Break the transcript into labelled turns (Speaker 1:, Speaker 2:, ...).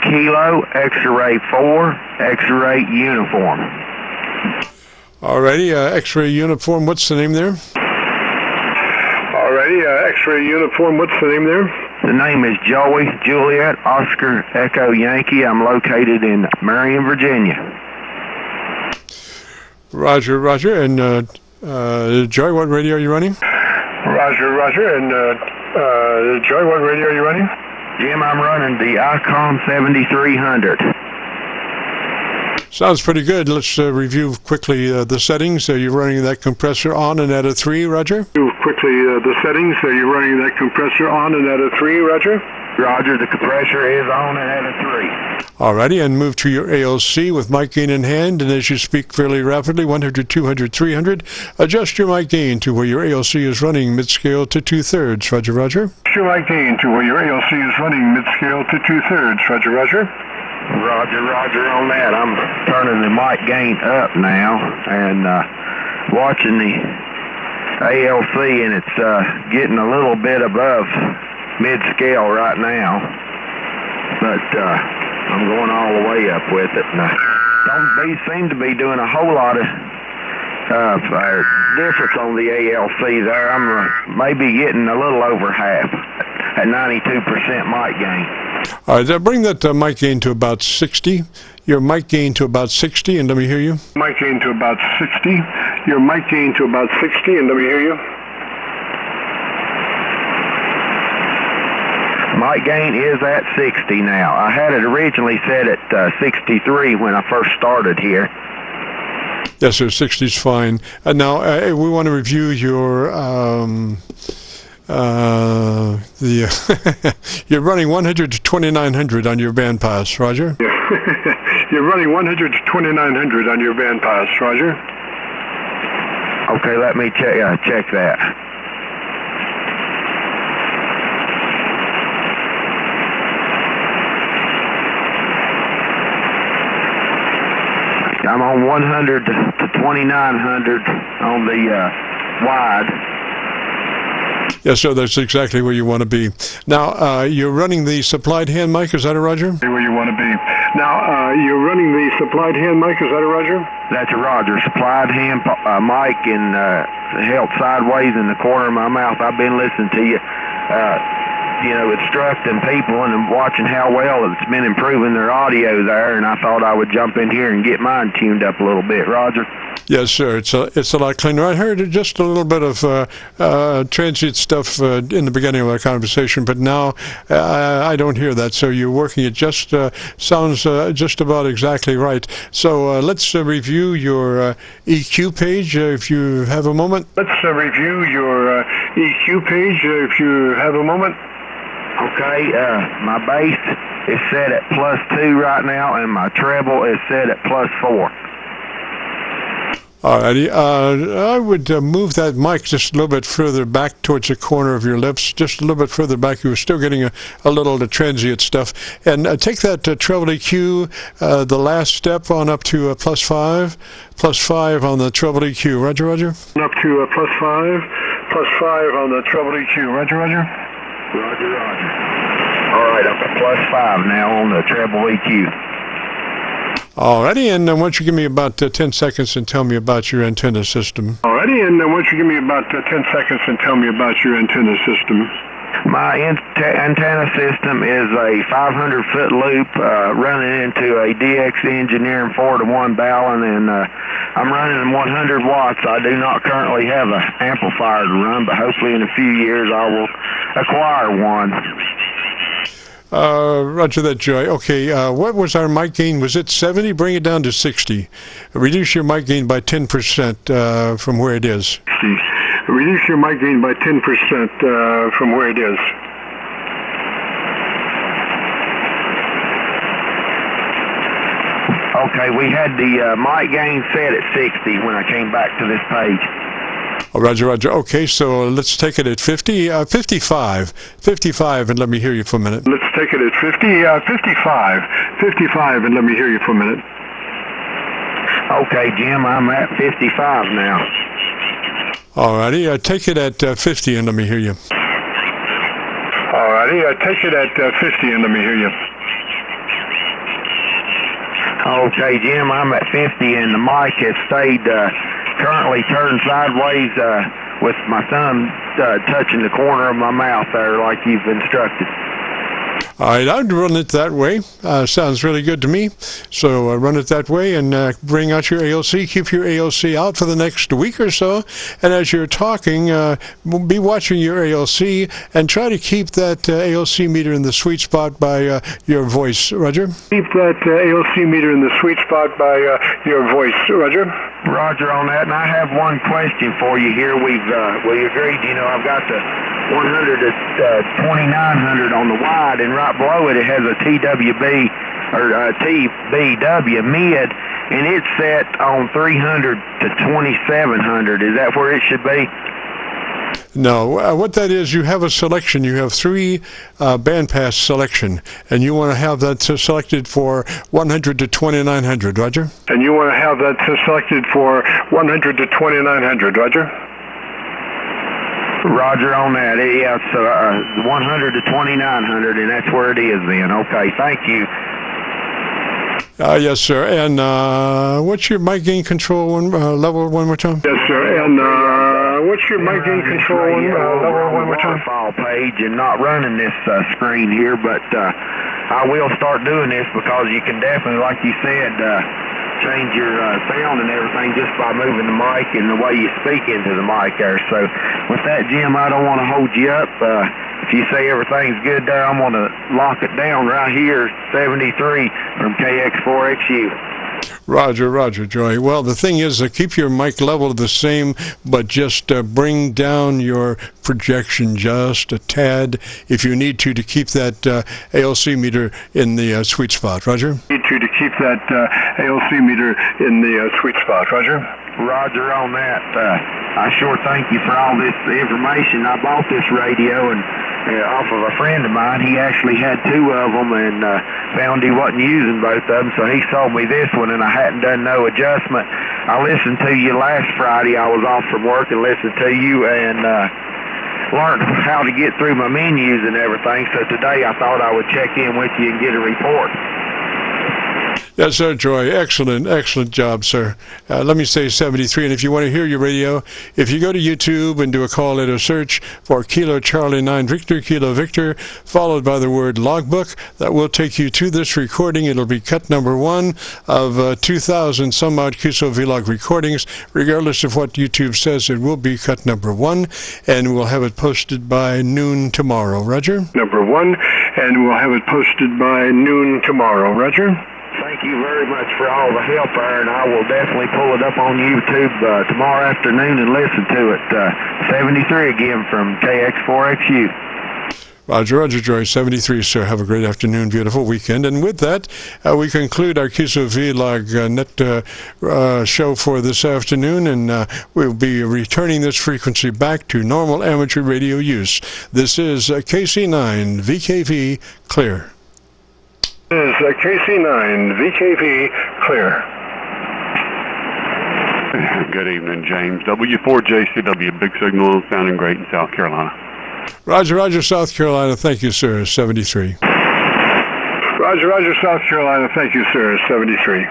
Speaker 1: Kilo, X-ray 4, X-ray uniform.
Speaker 2: Alrighty, X-ray uniform, what's the name there?
Speaker 3: Alrighty, X-ray uniform, what's the name there?
Speaker 1: The name is Joey, Juliet, Oscar, Echo, Yankee. I'm located in Marion, Virginia.
Speaker 2: Roger, Roger. And Joey, what radio are you running?
Speaker 3: Roger, Roger. And Joey, what radio are you running?
Speaker 1: Jim, I'm running the ICOM 7300.
Speaker 2: Sounds pretty good. Let's review quickly the settings. You're running that compressor on and at a 3, Roger?
Speaker 3: Quickly the settings. You're running that compressor on and at a 3, Roger?
Speaker 1: Roger, the compressor is on and at a 3.
Speaker 2: Alrighty, and move to your ALC with mic gain in hand, and as you speak fairly rapidly, 100, 200, 300, adjust your mic gain to where your ALC is running mid-scale to 2/3. Roger, Roger.
Speaker 3: Adjust your mic gain to where your ALC is running mid-scale to 2/3. Roger, Roger.
Speaker 1: Roger, Roger on that. I'm turning the mic gain up now and watching the ALC, and it's getting a little bit above mid-scale right now, but I'm going all the way up with it. And don't seem to be doing a whole lot of difference on the ALC there. I'm maybe getting a little over half at 92% mic gain.
Speaker 2: All right, bring that mic gain to about 60. Your mic gain to about 60, and let me hear you.
Speaker 3: Mic gain to about 60. Your mic gain to about 60, and let me hear you.
Speaker 1: Mic gain is at 60 now. I had it originally set at 63 when I first started here.
Speaker 2: Yes, sir, 60 is fine. Now, we want to review your... you're running 100 to 2900 on your bandpass, Roger?
Speaker 3: You're running 100 to 2900 on your bandpass, Roger?
Speaker 1: Okay, let me check that. I'm on 100 to 2900 on the wide.
Speaker 2: Yes, sir, that's exactly where you want to be. Now, you're running the supplied hand mic, is that a Roger?
Speaker 3: Where you want to be. Now, you're running the supplied hand mic, is that a Roger?
Speaker 1: That's a Roger. Supplied hand mic and held sideways in the corner of my mouth. I've been listening to you, instructing people and watching how well it's been improving their audio there, and I thought I would jump in here and get mine tuned up a little bit, Roger.
Speaker 2: Yes, sir. It's a lot cleaner. I heard just a little bit of transient stuff in the beginning of our conversation, but now I don't hear that. So you're working. It just sounds just about exactly right. So let's review your EQ page if you have a moment.
Speaker 3: Let's review your EQ page if you have a moment.
Speaker 1: Okay, my bass is set at +2 right now, and my treble is set at +4.
Speaker 2: Alrighty, I would move that mic just a little bit further back towards the corner of your lips, just a little bit further back. You were still getting a little of the transient stuff. And take that treble EQ, the last step on up to +5, +5 on the treble EQ. Roger, Roger?
Speaker 3: Up to +5 on the treble EQ. Roger, Roger?
Speaker 1: Roger, Roger. All right, I'm at +5 now on the treble EQ.
Speaker 2: Alrighty, and why don't you give me about 10 seconds and tell me about your antenna system.
Speaker 3: Alrighty, and why don't you give me about 10 seconds and tell me about your antenna system.
Speaker 1: My antenna system is a 500-foot loop running into a DX Engineering 4-to-1 Ballon, and I'm running them 100 watts. I do not currently have an amplifier to run, but hopefully in a few years I will acquire one.
Speaker 2: Roger that, Joy. Okay, what was our mic gain? Was it 70? Bring it down to 60. Reduce your mic gain by 10% from where it is.
Speaker 3: Reduce your mic gain by 10% from where it is.
Speaker 1: Okay, we had the mic gain set at 60 when I came back to this page.
Speaker 2: Oh, Roger, Roger. Okay, so let's take it at 55, and let me hear you for a minute.
Speaker 3: Let's take it at 55, and let me hear you for a minute.
Speaker 1: Okay, Jim, I'm at 55 now.
Speaker 2: Alrighty, take it at 50, and let me hear you.
Speaker 3: Alrighty, take it at 50, and let me hear you.
Speaker 1: Okay, Jim, I'm at 50, and the mic has stayed currently turned sideways with my thumb touching the corner of my mouth there like you've instructed.
Speaker 2: All right, I'd run it that way. Sounds really good to me. So run it that way and bring out your ALC. Keep your ALC out for the next week or so. And as you're talking, be watching your ALC and try to keep that ALC meter in the sweet spot by your voice. Roger?
Speaker 3: Keep that ALC meter in the sweet spot by your voice. Roger?
Speaker 1: Roger on that. And I have one question for you here. We agreed, I've got the 100 to 2900 on the wide, and right below it has a TWB or TBW mid, and it's set on 300 to 2700. Is that where it should be?
Speaker 2: No, what that is, you have a selection. You have 3 bandpass selection, and you want to have that selected for 100 to 2900. Roger?
Speaker 3: And you want to have that selected for 100 to 2900. Roger?
Speaker 1: Roger on that. Yeah, so 100 to 2900, and that's where it is then. Okay, thank you.
Speaker 2: Yes, sir. And what's your mic gain control level one more time?
Speaker 3: Yes, sir. And what's your mic gain control level one more time?
Speaker 1: Waterfall page, and not running this screen here, but I will start doing this because you can definitely, like you said, change your sound and everything just by moving the mic and the way you speak into the mic there. So with that, Jim, I don't want to hold you up. If you say everything's good there, I'm going to lock it down right here, 73 from KX4XU.
Speaker 2: Roger, Joey. Well, the thing is, keep your mic level the same, but just bring down your projection just a tad if you need to keep that ALC meter in the sweet spot. Roger?
Speaker 3: Need to keep that ALC meter in the sweet spot. Roger?
Speaker 1: Roger on that. I sure thank you for all this information. I bought this radio and off of a friend of mine. He actually had 2 of them and found he wasn't using both of them, so he sold me this one, and I hadn't done no adjustment. I listened to you last Friday. I was off from work and listened to you and learned how to get through my menus and everything, so today I thought I would check in with you and get a report.
Speaker 2: Yes, sir, Joy. Excellent job, sir. Let me say 73, and if you want to hear your radio, if you go to YouTube and do a call letter search for Kilo Charlie 9 Victor, Kilo Victor, followed by the word logbook, that will take you to this recording. It'll be cut number 1 of 2,000 some odd QSO-VLOG recordings. Regardless of what YouTube says, it will be cut number 1, and we'll have it posted by noon tomorrow. Roger?
Speaker 3: Number 1, and we'll have it posted by noon tomorrow. Roger?
Speaker 1: Thank you very much for all the help there, and I will definitely pull it up on YouTube tomorrow afternoon and listen to it. 73 again from KX4XU.
Speaker 2: Roger, Joy, 73, sir. Have a great afternoon, beautiful weekend. And with that, we conclude our QSO-VLOG net show for this afternoon, and we'll be returning this frequency back to normal amateur radio use. This is KC9VKV Clear.
Speaker 3: This is KC9VKV Clear.
Speaker 4: Good evening, James. W4JCW, big signal, sounding great in South Carolina.
Speaker 2: Roger, South Carolina. Thank you, sir. 73.
Speaker 3: Roger, South Carolina. Thank you, sir. 73.